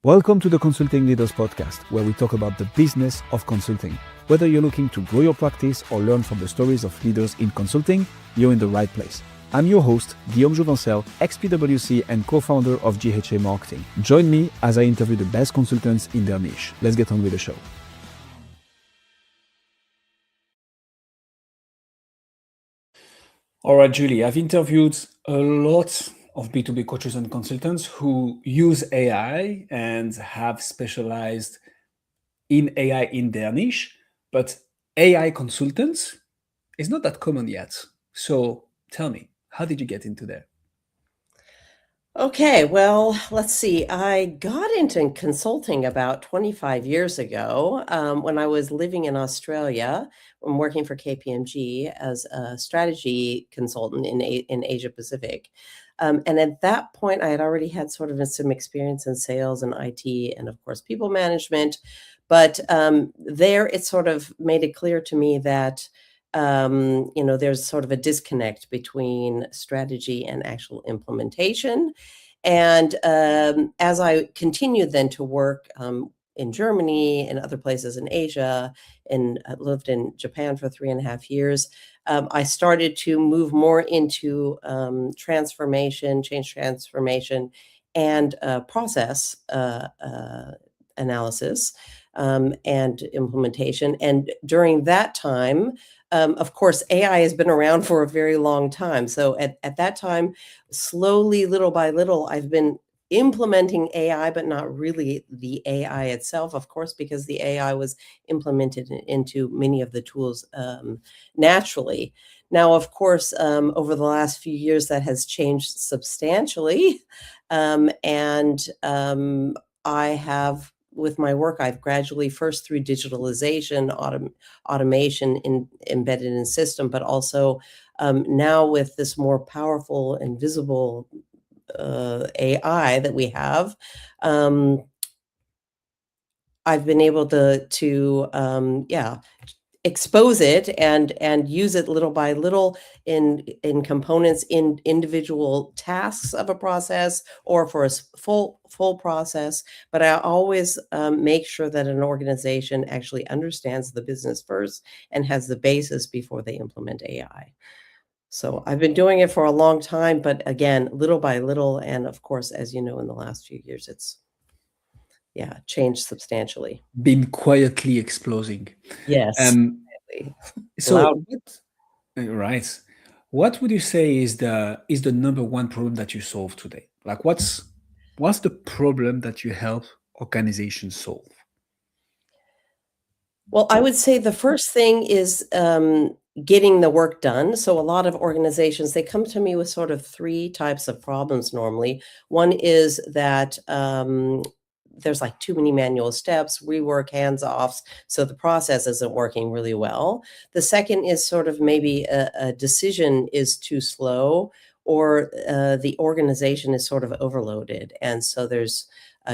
Welcome to the Consulting Leaders Podcast, where we talk about the business of consulting. Whether you're looking to grow your practice or learn from the stories of leaders in consulting, you're in the right place. I'm your host, Ann Rosenthal, ex-PwC and co-founder of GHA Marketing. Join me as I interview the best consultants in their niche. Let's get on with the show. All right, Julie, I've interviewed a lot of B2B coaches and consultants who use AI and have specialized in AI in their niche, but AI consultants is not that common yet. So tell me, how did you get into there? Okay, well, let's see. I got into consulting about 25 years ago when I was living in Australia. I'm working for KPMG as a strategy consultant in Asia Pacific. And at that point, I had already had sort of some experience in sales and IT and, of course, people management. But there, it sort of made it clear to me that there's sort of a disconnect between strategy and actual implementation. And as I continued then to work in Germany and other places in Asia, and lived in Japan for 3.5 years, I started to move more into change transformation, and process analysis and implementation. And during that time, of course, AI has been around for a very long time. So at that time, slowly, little by little, I've been implementing AI, but not really the AI itself, of course, because the AI was implemented into many of the tools naturally. Now, of course, over the last few years, that has changed substantially. And I have, with my work, I've gradually, first through digitalization, automation embedded in system, but also now with this more powerful and visible AI that we have, I've been able to expose it and use it little by little in components, in individual tasks of a process, or for a full process. But I always make sure that an organization actually understands the business first and has the basis before they implement AI. So I've been doing it for a long time, but again, little by little, and of course, as you know, in the last few years, it's changed substantially. Been quietly exploding. Yes. Loud. So right. What would you say is the number one problem that you solve today? Like what's the problem that you help organizations solve? Well, I would say the first thing is getting the work done. So a lot of organizations, they come to me with sort of three types of problems normally. One is that there's like too many manual steps, rework, hands-offs, so the process isn't working really well. The second is sort of maybe a decision is too slow, or the organization is sort of overloaded. And so there's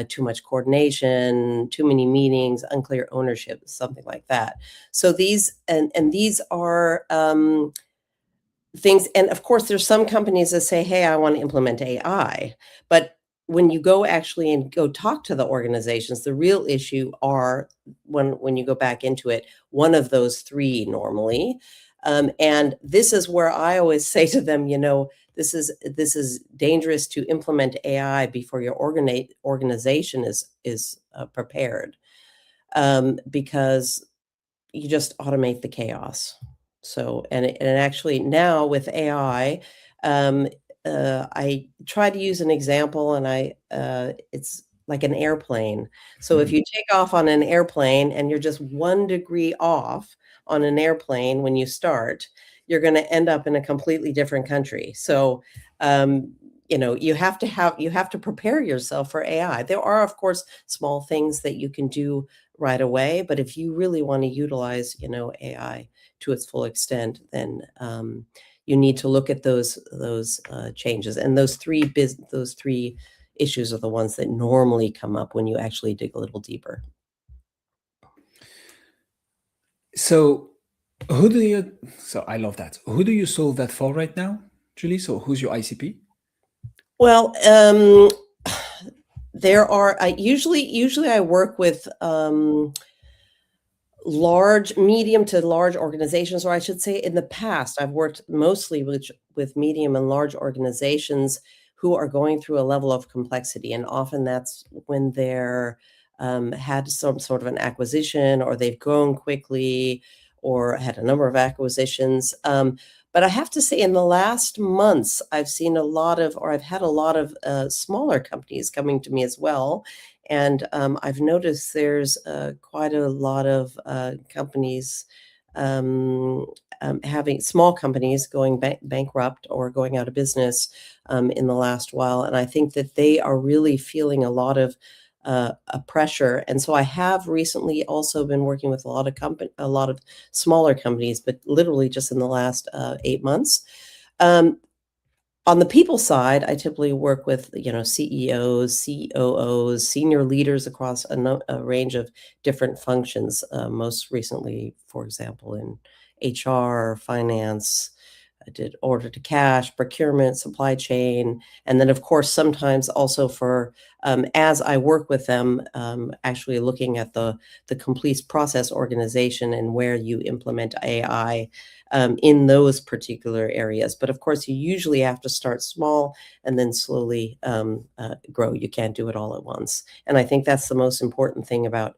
too much coordination, too many meetings, unclear ownership, something like that. So these are things. And of course, there's some companies that say, "Hey, I want to implement AI," but when you go actually and go talk to the organizations, the real issue are, when you go back into it, one of those three normally. And this is where I always say to them, this is dangerous to implement AI before your organization is prepared, because you just automate the chaos. So, and actually now with AI, I try to use an example, and it's like an airplane. So if you take off on an airplane and you're just 1 degree off on an airplane when you start, you're going to end up in a completely different country. So, you have to prepare yourself for AI. There are, of course, small things that you can do right away, but if you really want to utilize, AI to its full extent, then you need to look at those changes. And those three issues are the ones that normally come up when you actually dig a little deeper. So I love that. Who do you solve that for right now, Julie? So who's your ICP? Well, There are usually I work with medium to large organizations, or I should say in the past, I've worked mostly with medium and large organizations who are going through a level of complexity. And often that's when they're had some sort of an acquisition, or they've grown quickly, or had a number of acquisitions. But I have to say, in the last months, I've seen a lot of, or I've had a lot of smaller companies coming to me as well, and I've noticed there's quite a lot of companies having small companies going bankrupt or going out of business in the last while. And I think that they are really feeling a lot of a pressure. And so I have recently also been working with a lot of smaller companies, but literally just in the last 8 months. Um, on the people side, I typically work with, CEOs, COOs, senior leaders across a range of different functions. Most recently, for example, in HR, finance, I did order to cash, procurement, supply chain, and then, of course, sometimes also for as I work with them, actually looking at the complete process organization and where you implement AI in those particular areas. But of course, you usually have to start small and then slowly grow. You can't do it all at once. And I think that's the most important thing about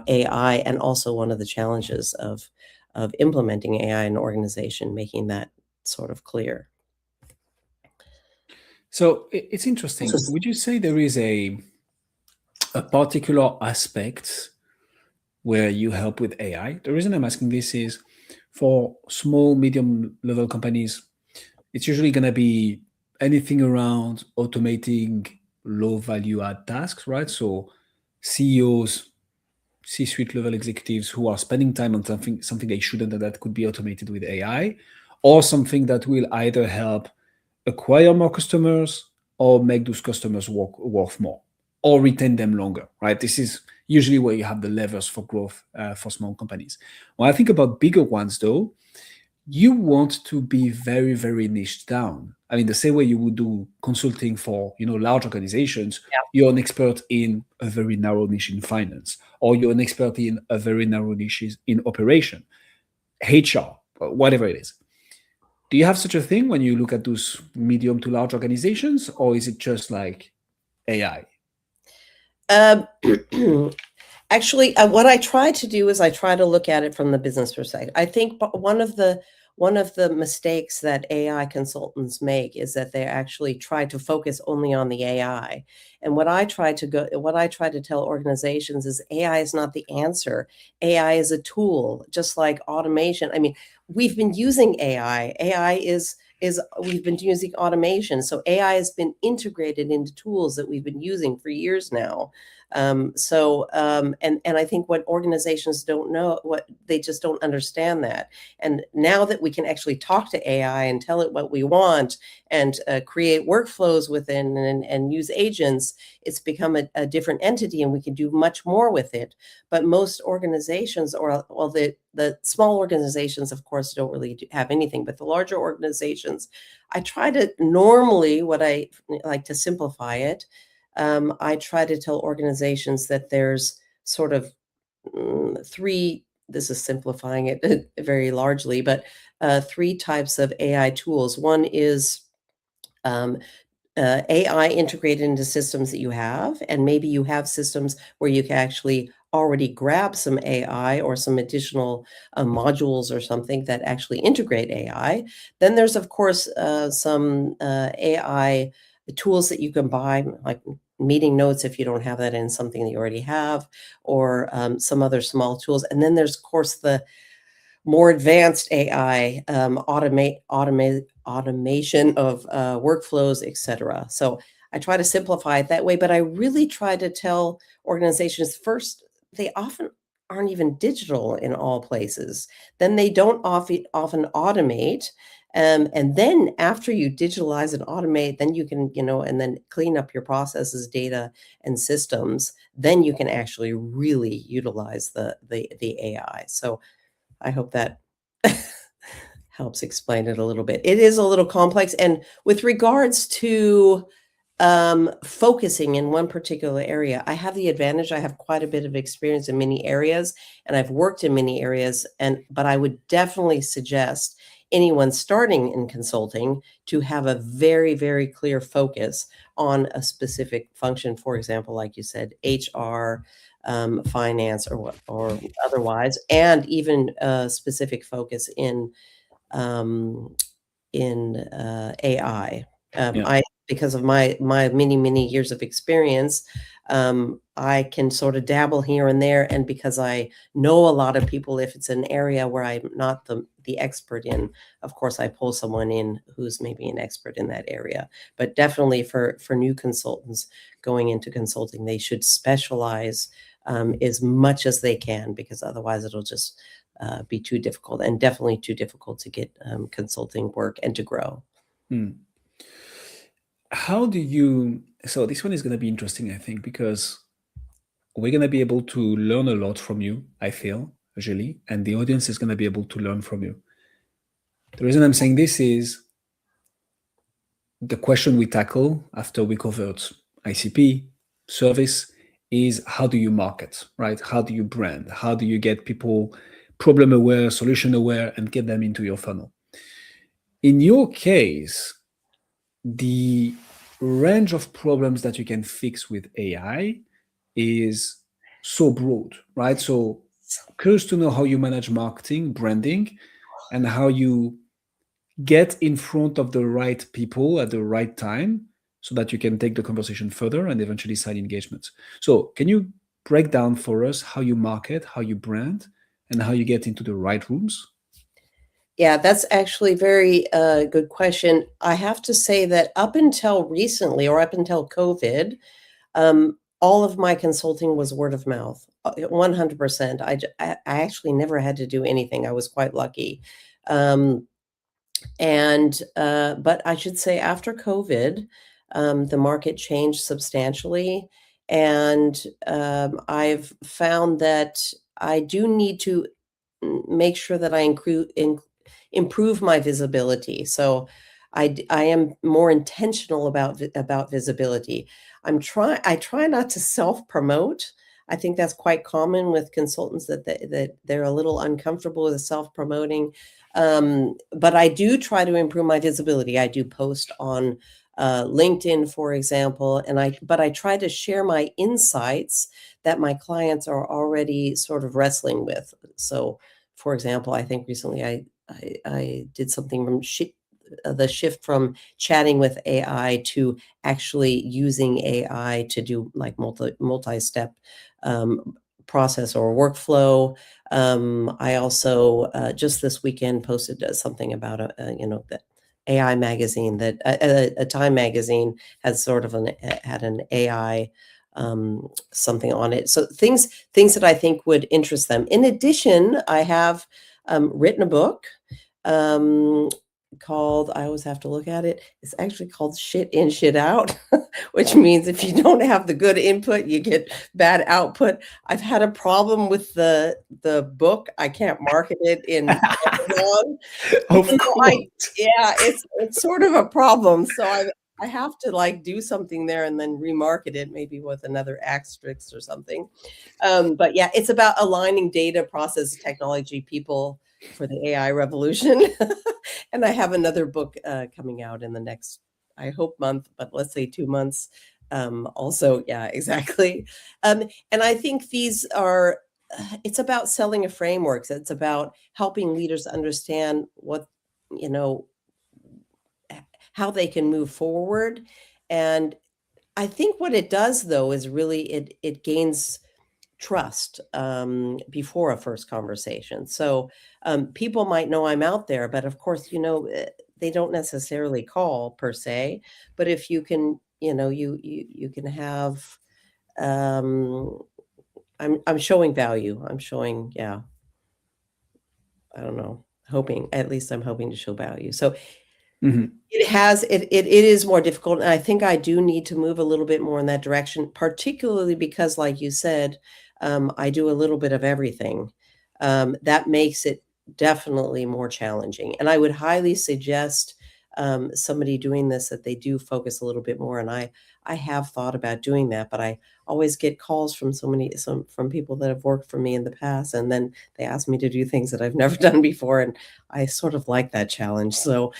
AI, and also one of the challenges of implementing AI in an organization, making that sort of clear. So it's interesting. Would you say there is a particular aspect where you help with AI? The reason I'm asking this is for small, medium level companies, it's usually going to be anything around automating low value add tasks, right? So CEOs, C-suite level executives who are spending time on something they shouldn't, and that could be automated with AI, or something that will either help acquire more customers or make those customers worth more or retain them longer, right? This is usually where you have the levers for growth for small companies. When I think about bigger ones, though, you want to be very, very niched down. I mean, the same way you would do consulting for, large organizations, you're an expert in a very narrow niche in finance, or you're an expert in a very narrow niche in operation, HR, whatever it is. Do you have such a thing when you look at those medium to large organizations, or is it just like AI? Um, Actually, what I try to do is I try to look at it from the business perspective. I think one of the mistakes that AI consultants make is that they actually try to focus only on the AI. And what I try to tell organizations is AI is not the answer. AI is a tool, just like automation. I mean, we've been using AI. AI is we've been using automation. So AI has been integrated into tools that we've been using for years now. And I think what organizations don't know, what they just don't understand that. And now that we can actually talk to AI and tell it what we want, and create workflows within, and use agents, it's become a different entity, and we can do much more with it. But most organizations, or well, the small organizations, of course, don't really have anything. But the larger organizations, I try to normally, what I like to simplify it. I try to tell organizations that there's sort of three, this is simplifying it very largely, but three types of AI tools. One is um, AI integrated into systems that you have, and maybe you have systems where you can actually already grab some AI or some additional modules or something that actually integrate AI. Then there's, of course, some AI tools that you can buy, like meeting notes if you don't have that in something that you already have, or some other small tools. And then there's, of course, the more advanced AI, automation of workflows, etc. So I try to simplify it that way, but I really try to tell organizations first, they often aren't even digital in all places. Then they don't often automate. And then after you digitalize and automate, then you can, and then clean up your processes, data, and systems. Then you can actually really utilize the AI. So I hope that helps explain it a little bit. It is a little complex. And with regards to Focusing in one particular area. I have the advantage, I have quite a bit of experience in many areas, and I've worked in many areas, but I would definitely suggest anyone starting in consulting to have a very, very clear focus on a specific function. For example, like you said, HR, finance, or otherwise, and even a specific focus um, in AI. Yeah. Because of my many years of experience, I can sort of dabble here and there, and because I know a lot of people, if it's an area where I'm not the expert in, of course, I pull someone in who's maybe an expert in that area. But definitely for new consultants going into consulting, they should specialize as much as they can, because otherwise it'll just be too difficult, and definitely too difficult to get consulting work and to grow. How do you, so this one is going to be interesting, I think, because we're going to be able to learn a lot from you, I feel, usually, and the audience is going to be able to learn from you. The reason I'm saying this is the question we tackle after we covered ICP, service, is how do you market, right? How do you brand? How do you get people problem aware, solution aware, and get them into your funnel? In your case, the range of problems that you can fix with AI is so broad, right? So curious to know how you manage marketing, branding, and how you get in front of the right people at the right time so that you can take the conversation further and eventually sign engagements. So can you break down for us how you market, how you brand, and how you get into the right rooms? Yeah, that's actually very good question. I have to say that up until recently, or up until COVID, all of my consulting was word of mouth, 100%. I actually never had to do anything. I was quite lucky. Um, but I should say after COVID, the market changed substantially, and I've found that I do need to make sure that I improve my visibility. So I am more intentional about visibility. I try not to self-promote. I think that's quite common with consultants, that they're a little uncomfortable with self-promoting. But I do try to improve my visibility. I do post on LinkedIn, for example, but I try to share my insights that my clients are already sort of wrestling with. So, for example, I think recently I did something from the shift from chatting with AI to actually using AI to do like multi-step process or workflow. I also just this weekend posted something about the AI magazine, that a Time magazine has sort of had an AI something on it. So things that I think would interest them. In addition, I have written a book um, called, I always have to look at it. It's actually called Shit In, Shit Out, which means if you don't have the good input, you get bad output. I've had a problem with the book. I can't market it in Amazon. Of Even though course. yeah, it's sort of a problem. So I have to like do something there and then remarket it, maybe with another asterisk or something. But yeah, it's about aligning data, process, technology, people for the AI revolution. And I have another book coming out in the next, I hope, month, but let's say 2 months. Also, yeah, exactly. And I think these are, it's about selling a framework. It's about helping leaders understand what, you know, how they can move forward. And I think what it does, though, is really it gains trust before a first conversation. So people might know I'm out there, but of course, they don't necessarily call per se. But if you can, you can have. I'm showing value. I'm showing, yeah. I don't know. Hoping, at least I'm hoping to show value. So Mhm. it is more difficult, and I think I do need to move a little bit more in that direction, particularly because, like you said, I do a little bit of everything. That makes it definitely more challenging, and I would highly suggest, somebody doing this, that they do focus a little bit more, and I have thought about doing that, but I always get calls from from people that have worked for me in the past, and then they ask me to do things that I've never done before, and I sort of like that challenge. So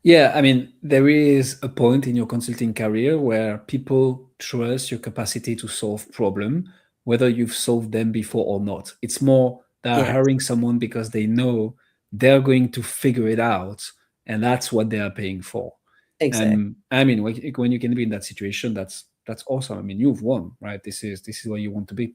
Yeah, I mean, there is a point in your consulting career where people trust your capacity to solve problem, whether you've solved them before or not. It's more they're yeah, hiring someone because they know they're going to figure it out, and that's what they are paying for. exactly. I mean, when you can be in that situation, that's awesome. I mean, you've won, right? This is where you want to be.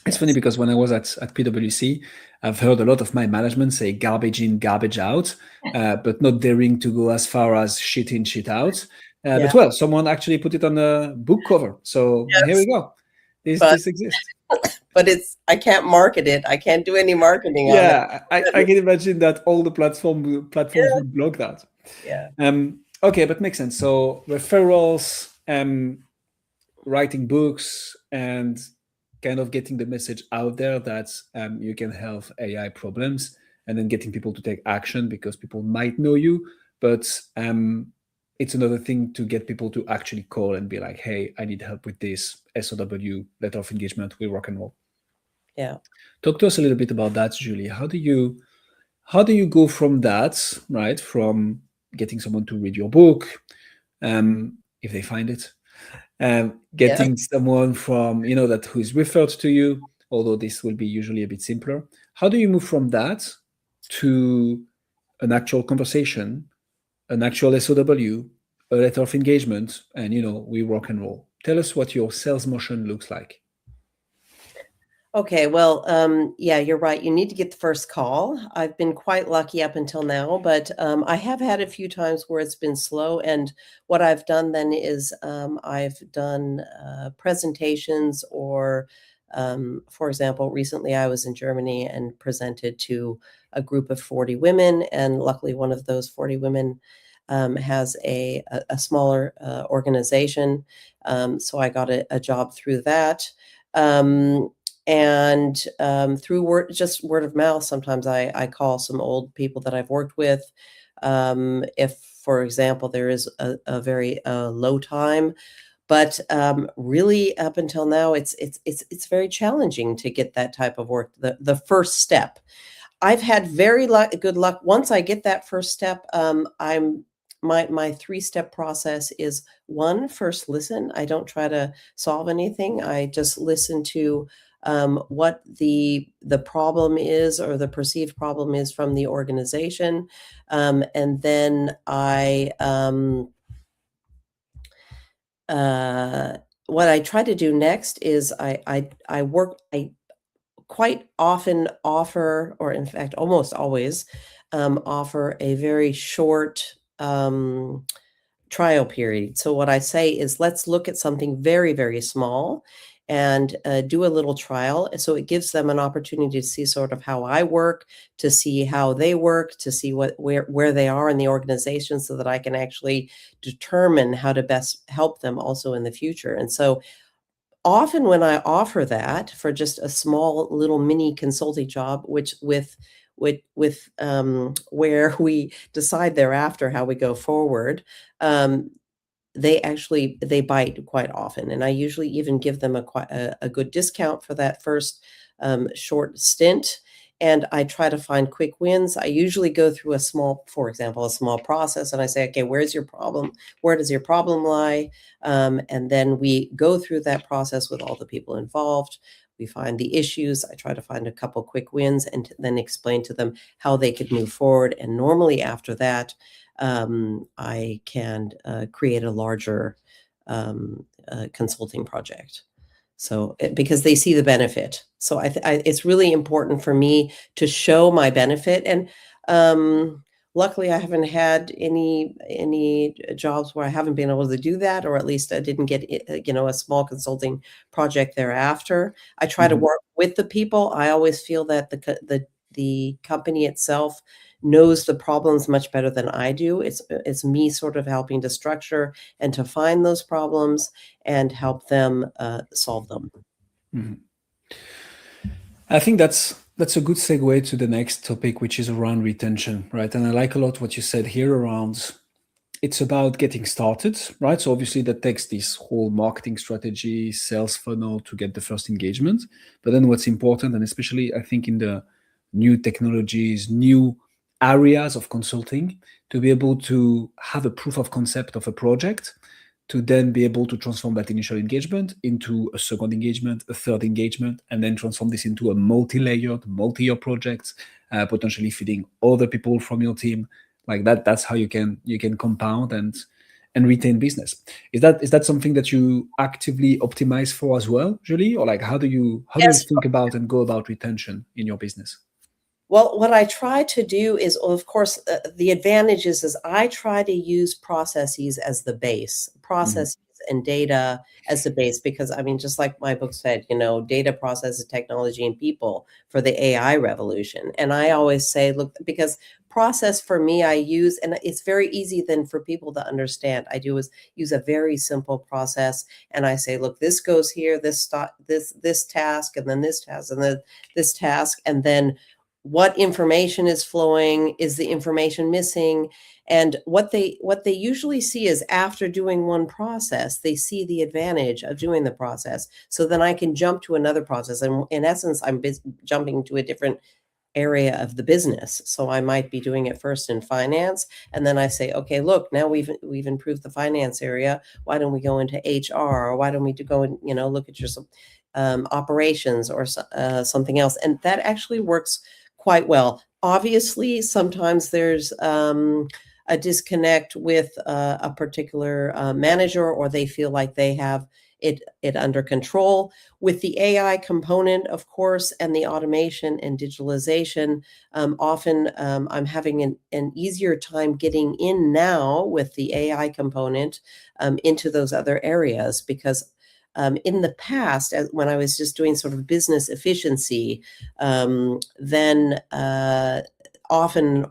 It's funny Yes. because when I was at PwC, I've heard a lot of my management say garbage in, garbage out, but not daring to go as far as shit in, shit out. Yeah. But well, someone actually put it on a book cover, so here we Yes. go. But This exists. I can't market it. I can't do any marketing on it. Yeah, I can imagine that all the platforms Yeah. would block that. Yeah. Okay, but makes sense. So referrals, writing books, and kind of getting the message out there that you can help AI problems, and then getting people to take action because people might know you, but it's another thing to get people to actually call and be like, "Hey, I need help with this." SOW, letter of engagement, we rock and roll. Yeah. Talk to us a little bit about that, Julie. How do you go from that, right? From getting someone to read your book, if they find it, Yeah. getting someone from that who is referred to you, although this will be usually a bit simpler. How do you move from that to an actual conversation, an actual SOW, a letter of engagement, and we rock and roll? Tell us what your sales motion looks like. Okay, well, yeah, you're right. You need to get the first call. I've been quite lucky up until now, but I have had a few times where it's been slow. And what I've done then is I've done presentations, or, for example, recently I was in Germany and presented to a group of 40 women, and luckily one of those 40 women has a smaller organization. So I got a job through that. Um, and through just word of mouth, sometimes I call some old people that I've worked with. If, for example, there is a very low time, but really up until now, it's very challenging to get that type of work. The first step, I've had very good luck. Once I get that first step, I'm my three-step process is: one, first listen. I don't try to solve anything. I just listen to what the problem is, or the perceived problem is, from the organization, and then uh, what I try to do next is I quite often offer, or in fact, almost always, offer a very short trial period. So what I say is, let's look at something very, very small and do a little trial. So it gives them an opportunity to see sort of how I work, to see how they work, to see where they are in the organization, so that I can actually determine how to best help them also in the future. And so often when I offer that for just a small little mini consulting job, which where we decide thereafter how we go forward, um, they bite quite often, and I usually even give them a good discount for that first short stint. And I try to find quick wins. I usually go through for example, a small process, and I say, okay, where's your problem? Where does your problem lie? And then we go through that process with all the people involved. We find the issues. I try to find a couple quick wins, and then explain to them how they could move forward. And normally after that, I can create a larger consulting project. So because they see the benefit, so it's really important for me to show my benefit. And luckily, I haven't had any jobs where I haven't been able to do that, or at least I didn't get a small consulting project thereafter. I try to Mhm. work with the people. I always feel that the company itself knows the problems much better than I do. It's me sort of helping to structure and to find those problems and help them solve them. Mhm. I think that's a good segue to the next topic, which is around retention, right? And I like a lot what you said here around it's about getting started, right? So obviously that takes this whole marketing strategy, sales funnel to get the first engagement. But then what's important, and especially I think in the new technologies, new areas of consulting, to be able to have a proof of concept of a project, to then be able to transform that initial engagement into a second engagement, a third engagement, and then transform this into a multi-layered, multi-year project, potentially feeding other people from your team. Like that's how you can compound and retain business. Is that something that you actively optimize for as well, Julie? Or like how do you Yes. think about and go about retention in your business? Well, what I try to do is, well, of course, the advantage is I try to use processes as the base, Mhm. processes and data as the base, because I mean, just like my book said, data, processes, technology, and people for the AI revolution. And I always say, look, because process for me, I use, and it's very easy then for people to understand. I do is use a very simple process, and I say, look, this goes here, this task, and then this task, and then this task, and then what information is flowing, is the information missing, and what they usually see is after doing one process they see the advantage of doing the process, so then I can jump to another process, and in essence I'm jumping to a different area of the business. So I might be doing it first in finance, and then I say, okay, look, now we've improved the finance area. Why don't we go into HR, or why don't we go and look at your operations, or something else? And that actually works quite well. Obviously, sometimes there's a disconnect with a particular manager, or they feel like they have it under control. With the AI component, of course, and the automation and digitalization, often I'm having an easier time getting in now with the AI component into those other areas, because in the past, when I was just doing sort of business efficiency, then often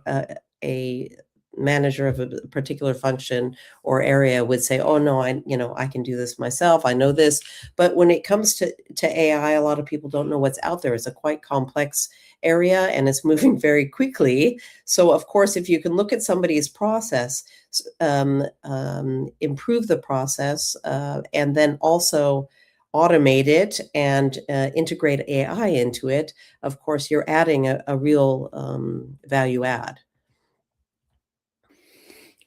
a manager of a particular function or area would say, "Oh no, I can do this myself. I know this." But when it comes to AI, a lot of people don't know what's out there. It's a quite complex area, and it's moving very quickly. So, of course, if you can look at somebody's process, improve the process, and then also automate it and integrate AI into it, of course, you're adding a real value add.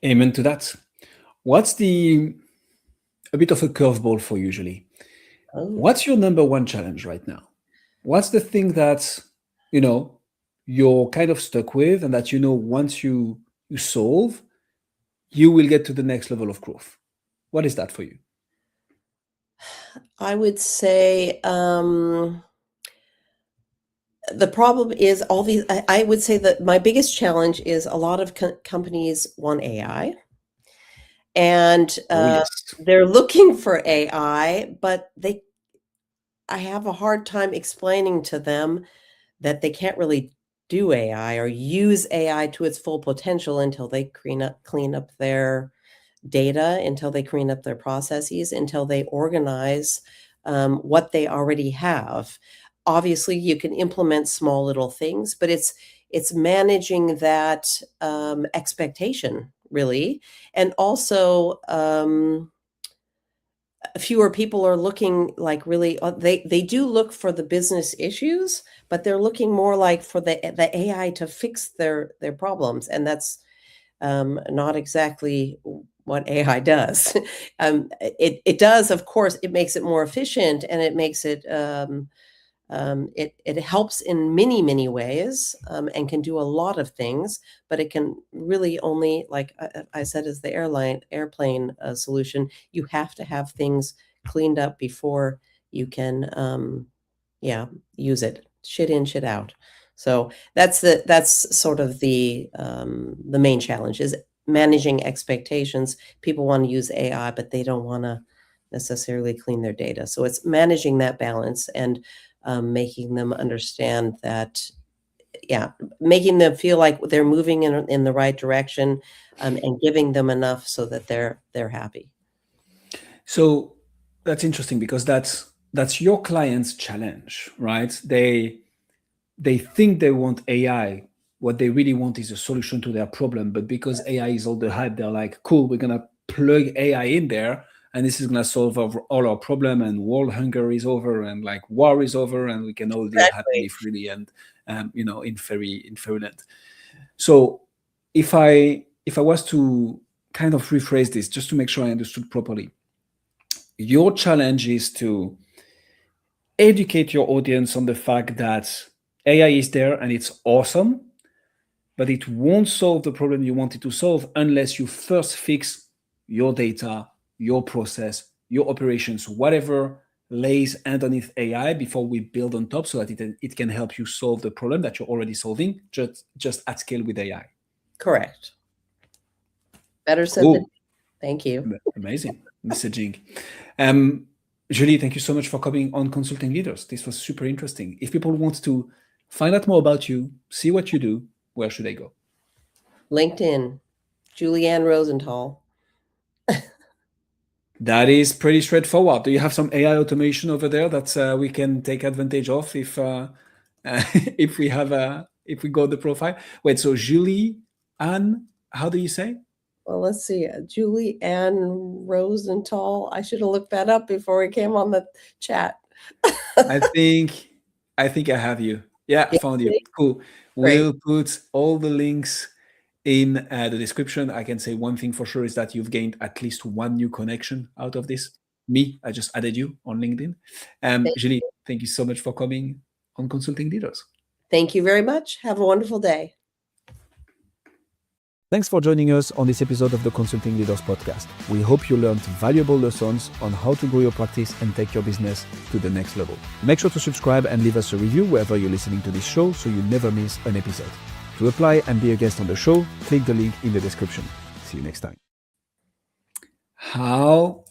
Amen to that. What's the a bit of a curveball for you, Julie? Oh. What's your number one challenge right now? What's the thing that you know you're kind of stuck with, and that once you solve, you will get to the next level of growth? What is that for you? I would say the problem is all these. I would say that my biggest challenge is a lot of companies want AI, and Oh yes. they're looking for AI, but I have a hard time explaining to them that they can't really do AI or use AI to its full potential until they clean up their data, until they clean up their processes, until they organize what they already have. Obviously, you can implement small little things, but it's managing that expectation, really. And also, fewer people are looking like really, they do look for the business issues, but they're looking more like for the AI to fix their problems, and that's not exactly what AI does. It does, of course, it makes it more efficient, and it makes it it helps in many many ways, and can do a lot of things, but it can really only, like I said, as the airplane solution, you have to have things cleaned up before you can yeah, use it, shit in, shit out. So that's sort of the main challenge is managing expectations. People want to use AI, but they don't want to necessarily clean their data. So it's managing that balance, and making them understand that, yeah, making them feel like they're moving in the right direction, and giving them enough so that they're happy. So that's interesting because that's your client's challenge, right? They think they want AI what they really want is a solution to their problem. But because AI is all the hype, they're like, cool, we're going to plug AI in there, and this is going to solve all our problem, and world hunger is over, and like war is over, and we can all live happily, Exactly. freely, and in fairyland. So if I was to kind of rephrase this, just to make sure I understood properly, your challenge is to educate your audience on the fact that AI is there and it's awesome, but it won't solve the problem you wanted to solve unless you first fix your data, your process, your operations, whatever lays underneath AI before we build on top, so that it can help you solve the problem that you're already solving, just at scale with AI. Correct. Better said than Cool. thank you. Amazing messaging. Julie, thank you so much for coming on Consulting Leaders. This was super interesting. If people want to find out more about you, see what you do, where should they go? LinkedIn, Ann Rosenthal. That is pretty straightforward. Do you have some AI automation over there that we can take advantage of if if we go the profile? Wait, so Julie Ann, how do you say? Well, let's see. Ann Rosenthal. I should have looked that up before we came on the chat. I think I have you. Yeah, I found you. Cool. Great. We'll put all the links in the description. I can say one thing for sure is that you've gained at least one new connection out of this. Me, I just added you on LinkedIn. Julie, thank you so much for coming on Consulting Leaders. Thank you very much. Have a wonderful day. Thanks for joining us on this episode of the Consulting Leaders Podcast. We hope you learned valuable lessons on how to grow your practice and take your business to the next level. Make sure to subscribe and leave us a review wherever you're listening to this show so you never miss an episode. To apply and be a guest on the show, click the link in the description. See you next time. How